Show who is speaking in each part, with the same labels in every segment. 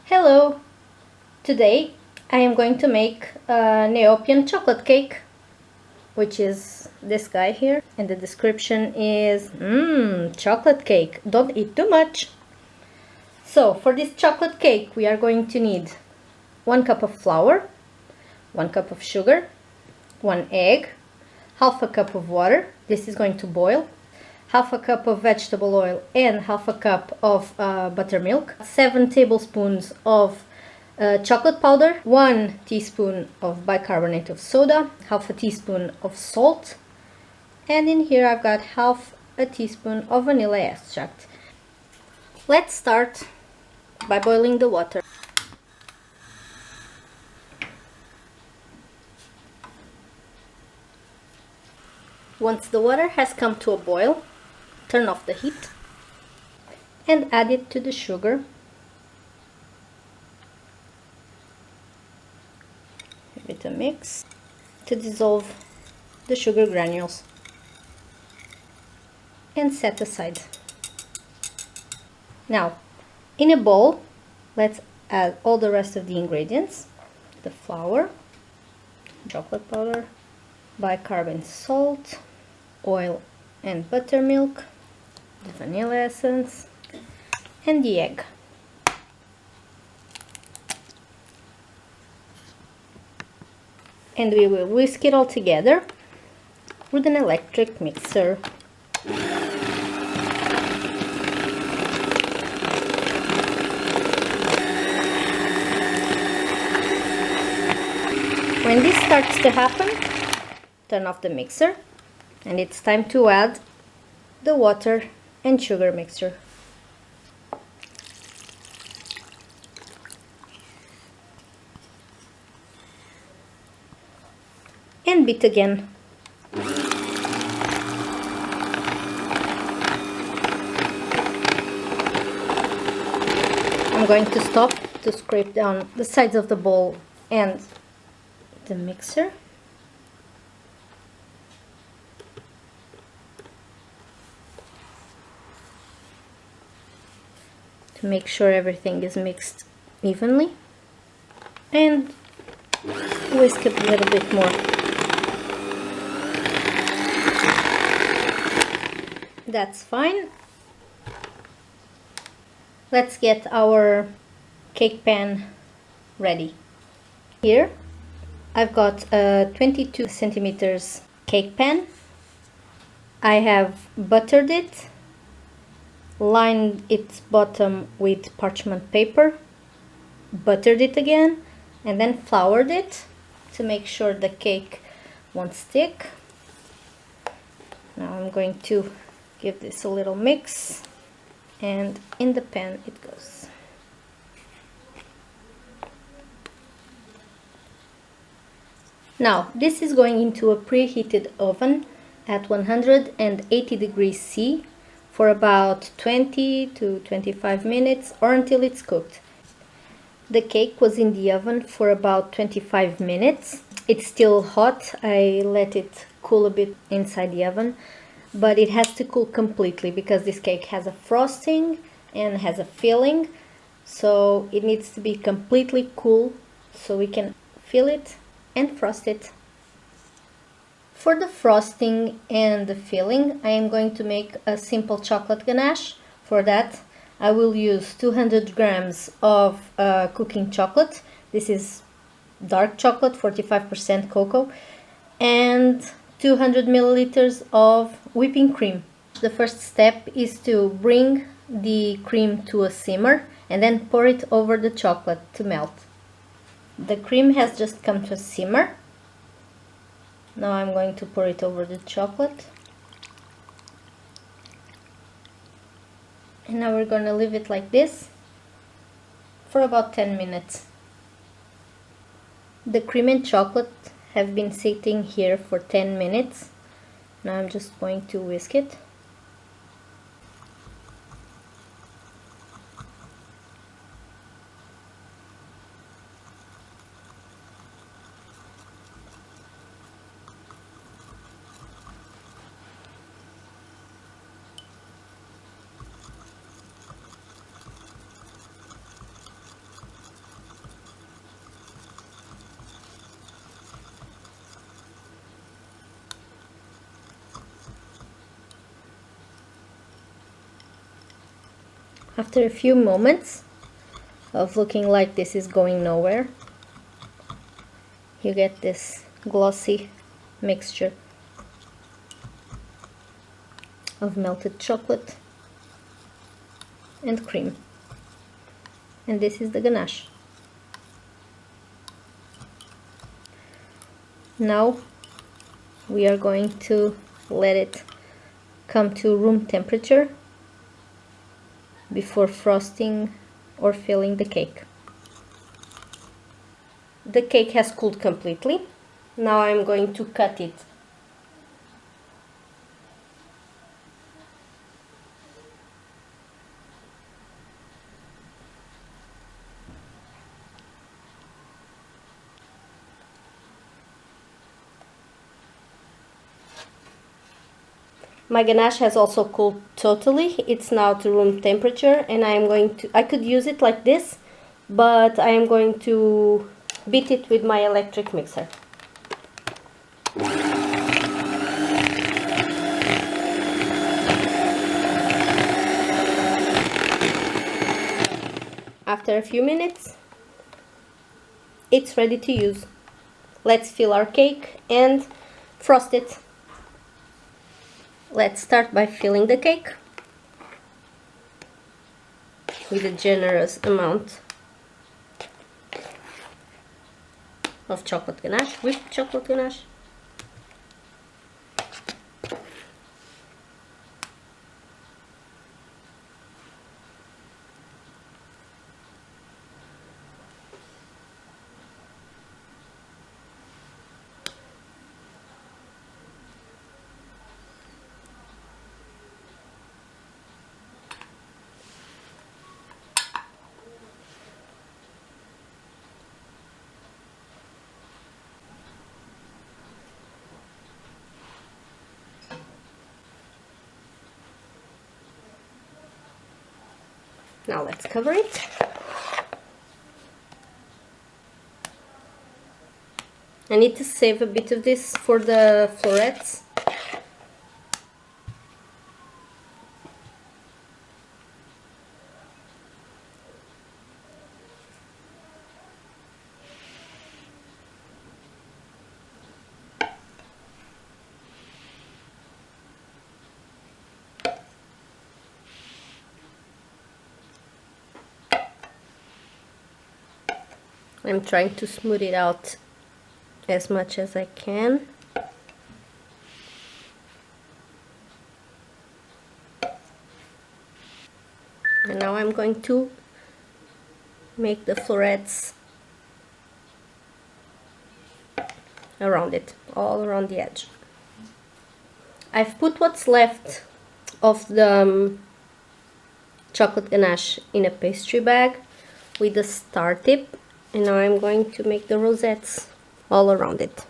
Speaker 1: Hello! Today I am going to make a Neopian chocolate cake, which is this guy here, and the description is chocolate cake, don't eat too much. So for this chocolate cake we are going to need 1 cup of flour, 1 cup of sugar, 1 egg, half a cup of water, this is going to boil, half a cup of vegetable oil and half a cup of buttermilk, 7 tablespoons of chocolate powder, 1 teaspoon of bicarbonate of soda, half a teaspoon of salt, and in here I've got half a teaspoon of vanilla extract. Let's start by boiling the water. Once the water has come to a boil, turn off the heat and add it to the sugar. Give it a mix to dissolve the sugar granules and set aside. Now, in a bowl, let's add all the rest of the ingredients: the flour, chocolate powder, bicarbonate salt, oil and buttermilk, the vanilla essence, and the egg. And we will whisk it all together with an electric mixer. When this starts to happen, turn off the mixer, and it's time to add the water and sugar mixture. And beat again. I'm going to stop to scrape down the sides of the bowl and the mixer. To make sure everything is mixed evenly, and whisk it a little bit more. That's fine. Let's get our cake pan ready. Here I've got a 22 centimeters cake pan. I have buttered it, lined its bottom with parchment paper, buttered it again, and then floured it to make sure the cake won't stick. Now I'm going to give this a little mix, and in the pan it goes. Now this is going into a preheated oven at 180 degrees C for about 20 to 25 minutes or until it's cooked. The cake was in the oven for about 25 minutes. It's still hot. I let it cool a bit inside the oven, but it has to cool completely because this cake has a frosting and has a filling, so it needs to be completely cool so we can fill it and frost it. For the frosting and the filling, I am going to make a simple chocolate ganache. For that, I will use 200 grams of cooking chocolate. This is dark chocolate, 45% cocoa, and 200 milliliters of whipping cream. The first step is to bring the cream to a simmer and then pour it over the chocolate to melt. The cream has just come to a simmer. Now I'm going to pour it over the chocolate. And now we're going to leave it like this for about 10 minutes. The cream and chocolate have been sitting here for 10 minutes. Now I'm just going to whisk it. After a few moments of looking like this is going nowhere, you get this glossy mixture of melted chocolate and cream. And this is the ganache. Now we are going to let it come to room temperature before frosting or filling the cake. The cake has cooled completely. Now I'm going to cut it. My ganache has also cooled totally. It's now to room temperature, and I could use it like this, but I am going to beat it with my electric mixer. After a few minutes, it's ready to use. Let's fill our cake and frost it. Let's start by filling the cake with a generous amount of chocolate ganache, whipped chocolate ganache. Now let's cover it. I need to save a bit of this for the florets. I'm trying to smooth it out as much as I can. And now I'm going to make the florets around it, all around the edge. I've put what's left of the chocolate ganache in a pastry bag with a star tip. And now I'm going to make the rosettes all around it.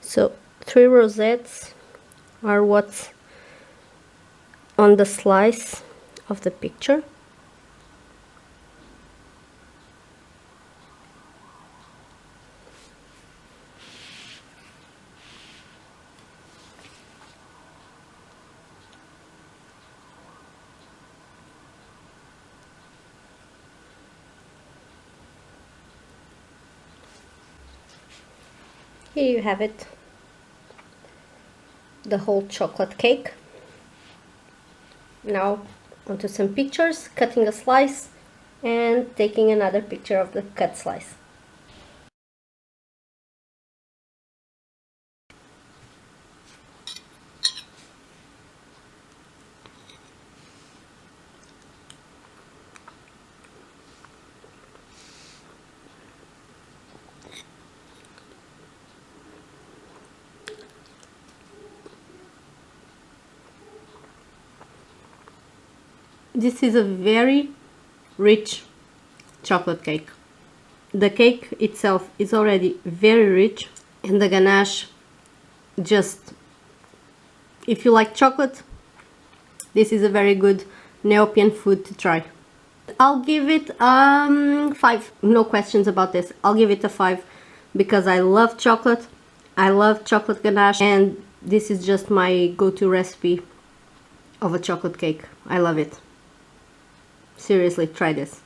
Speaker 1: So 3 rosettes are what's on the slice of the picture. Here you have it, the whole chocolate cake. Now onto some pictures, cutting a slice and taking another picture of the cut slice. This is a very rich chocolate cake. The cake itself is already very rich, and the ganache, just, if you like chocolate, this is a very good Neopian food to try. I'll give it 5, no questions about this. I'll give it a 5 because I love chocolate I love chocolate ganache, and this is just my go-to recipe of a chocolate cake. I love it. Seriously, try this.